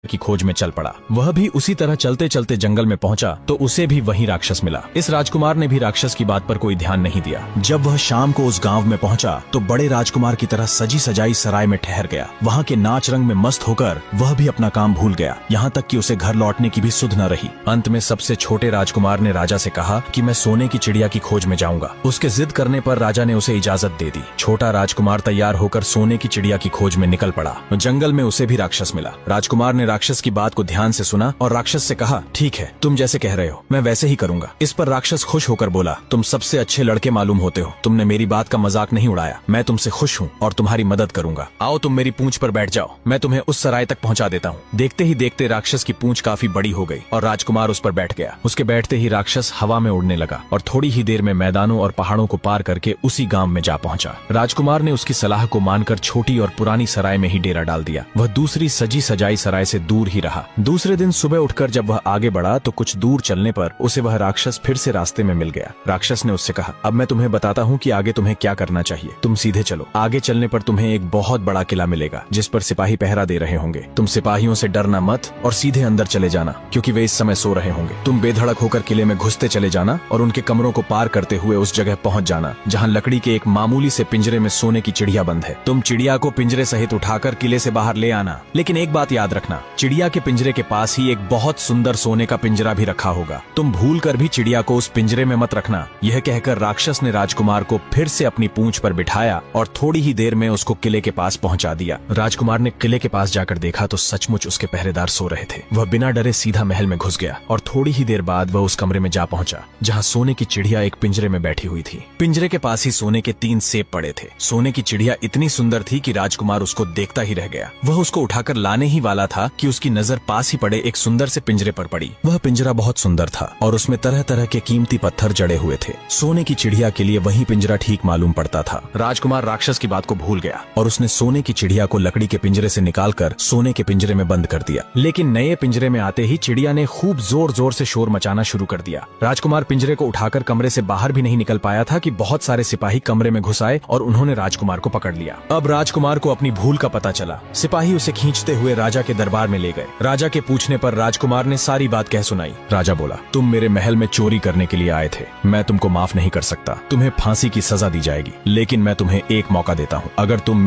की खोज में चल पड़ा। वह भी उसी तरह चलते चलते जंगल में पहुंचा तो उसे भी वही राक्षस मिला। इस राजकुमार ने भी राक्षस की बात पर कोई ध्यान नहीं दिया। जब वह शाम को उस गांव में पहुंचा तो बड़े राजकुमार की तरह सजी सजाई सराय में ठहर गया। वहां के नाच रंग में मस्त होकर वह भी अपना काम भूल गया, यहाँ तक कि उसे घर लौटने की भी सुध न रही। अंत में सबसे छोटे राजकुमार ने राजा से कहा कि मैं सोने की चिड़िया की खोज में जाऊंगा। उसके जिद करने पर राजा ने उसे इजाजत दे दी। छोटा राजकुमार तैयार होकर सोने की चिड़िया की खोज में निकल पड़ा। जंगल में उसे भी राक्षस मिला। राजकुमार ने राक्षस की बात को ध्यान से सुना और राक्षस से कहा, ठीक है, तुम जैसे कह रहे हो मैं वैसे ही करूंगा। इस पर राक्षस खुश होकर बोला, तुम सबसे अच्छे लड़के मालूम होते हो, तुमने मेरी बात का मजाक नहीं उड़ाया। मैं तुमसे खुश हूँ और तुम्हारी मदद करूंगा। आओ तुम मेरी पूंछ पर बैठ जाओ, मैं तुम्हें उस सराय तक पहुंचा देता हूँ। देखते ही देखते राक्षस की पूंछ काफी बड़ी हो गई और राजकुमार उस पर बैठ गया। उसके बैठते ही राक्षस हवा में उड़ने लगा और थोड़ी ही देर में मैदानों और पहाड़ों को पार करके उसी गांव में जा पहुंचा। राजकुमार ने उसकी सलाह को मानकर छोटी और पुरानी सराय में ही डेरा डाल दिया। वह दूसरी सजी सजाई सराय से दूर ही रहा। दूसरे दिन सुबह उठकर जब वह आगे बढ़ा तो कुछ दूर चलने पर उसे वह राक्षस फिर से रास्ते में मिल गया। राक्षस ने उससे कहा, अब मैं तुम्हें बताता हूँ कि आगे तुम्हें क्या करना चाहिए। तुम सीधे चलो। आगे चलने पर तुम्हें एक बहुत बड़ा किला मिलेगा जिस पर सिपाही पहरा दे रहे होंगे। तुम सिपाहियों से डरना मत और सीधे अंदर चले जाना, क्योंकि वे इस समय सो रहे होंगे। तुम बेधड़क होकर किले में घुसते चले जाना और उनके कमरों को पार करते हुए उस जगह पहुंच जाना जहां लकड़ी के एक मामूली से पिंजरे में सोने की चिड़िया बंद है। तुम चिड़िया को पिंजरे सहित उठाकर किले से बाहर ले आना, लेकिन एक बात याद रखना, चिड़िया के पिंजरे के पास ही एक बहुत सुंदर सोने का पिंजरा भी रखा होगा। तुम भूल कर भी चिड़िया को उस पिंजरे में मत रखना। यह कहकर राक्षस ने राजकुमार को फिर से अपनी पूंछ पर बिठाया और थोड़ी ही देर में उसको किले के पास पहुंचा दिया। राजकुमार ने किले के पास जाकर देखा तो सचमुच उसके पहरेदार सो रहे थे। वह बिना डरे सीधा महल में घुस गया और थोड़ी ही देर बाद वह उस कमरे में जा पहुंचा जहां सोने की चिड़िया एक पिंजरे में बैठी हुई थी। पिंजरे के पास ही सोने के 3 सेब पड़े थे। सोने की चिड़िया इतनी सुंदर थी कि राजकुमार उसको देखता ही रह गया। वह उसको उठाकर लाने ही वाला था कि उसकी नजर पास ही पड़े एक सुंदर से पिंजरे पर पड़ी। वह पिंजरा बहुत सुंदर था और उसमें तरह तरह के कीमती पत्थर जड़े हुए थे। सोने की चिड़िया के लिए वही पिंजरा ठीक मालूम पड़ता था। राजकुमार राक्षस की बात को भूल गया और उसने सोने की चिड़िया को लकड़ी के पिंजरे से निकालकर सोने के पिंजरे में बंद कर दिया। लेकिन नए पिंजरे में आते ही चिड़िया ने खूब जोर जोर से शोर मचाना शुरू कर दिया। राजकुमार पिंजरे को उठाकर कमरे से बाहर भी नहीं निकल पाया था कि बहुत सारे सिपाही कमरे में घुस आए और उन्होंने राजकुमार को पकड़ लिया। अब राजकुमार को अपनी भूल का पता चला। सिपाही उसे खींचते हुए राजा के दरबार में ले गए। राजा के पूछने पर राजकुमार ने सारी बात कह सुनाई। राजा बोला, तुम मेरे महल में चोरी करने के लिए आए थे, मैं तुमको माफ नहीं कर सकता। तुम्हें फांसी की सजा दी जाएगी, लेकिन मैं तुम्हें एक मौका देता हूँ। अगर तुम